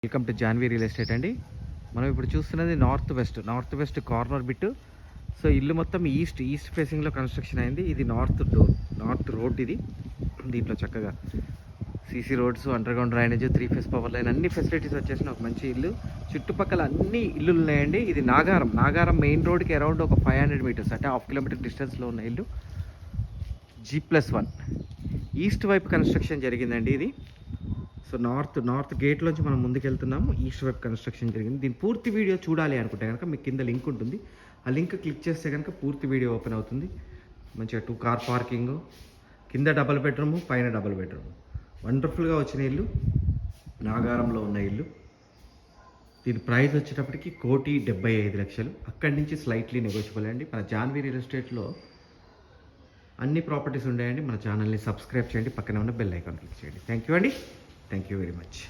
Welcome to Janhvi real estate అండి. మనం ఇప్పుడు చూస్తున్నది north west corner bit. So ఇల్లు మొత్తం ఈస్ట్ ఫేసింగ్లో కన్స్ట్రక్షన్ అయింది. ఇది నార్త్ రోడ్. ఇది దీంట్లో చక్కగా CC roads, underground drainage, 3 phase power line, అన్ని ఫెసిలిటీస్ వచ్చేసిన ఒక మంచి ఇల్లు. చుట్టుపక్కల అన్ని ఇల్లులు ఉన్నాయండి. ఇది నాగారం మెయిన్ రోడ్కి అరౌండ్ ఒక 500 మీటర్స్ అంటే 1/2 కిలోమీటర్ డిస్టెన్స్లో ఉన్న ఇల్లు. G+1 ఈస్ట్ వైపు కన్స్ట్రక్షన్ జరిగిందండి ఇది. సో నార్త్ గేట్లోంచి మనం ముందుకు వెళ్తున్నాము. ఈస్ట్ వైపు కన్స్ట్రక్షన్ జరిగింది. దీని పూర్తి వీడియో చూడాలి అనుకుంటే కనుక మీకు కింద లింక్ ఉంటుంది. ఆ లింక్ క్లిక్ చేస్తే కనుక పూర్తి వీడియో ఓపెన్ అవుతుంది. మంచిగా 2 కార్ పార్కింగ్, కింద డబుల్ బెడ్రూమ్, పైన డబుల్ బెడ్రూమ్. వండర్ఫుల్గా వచ్చిన ఇల్లు, నాగారంలో ఉన్న ఇల్లు. దీని ప్రైస్ వచ్చేటప్పటికి 1,75,00,000. అక్కడి నుంచి స్లైట్లీ నెగోషియబుల్ అండి. మన జాన్వీ రియల్ ఎస్టేట్లో అన్ని ప్రాపర్టీస్ ఉన్నాయండి. మన ఛానల్ని సబ్స్క్రైబ్ చేయండి, పక్కన ఉన్న బెల్ ఐకాన్ క్లిక్ చేయండి. థ్యాంక్ యూ అండి. Thank you very much.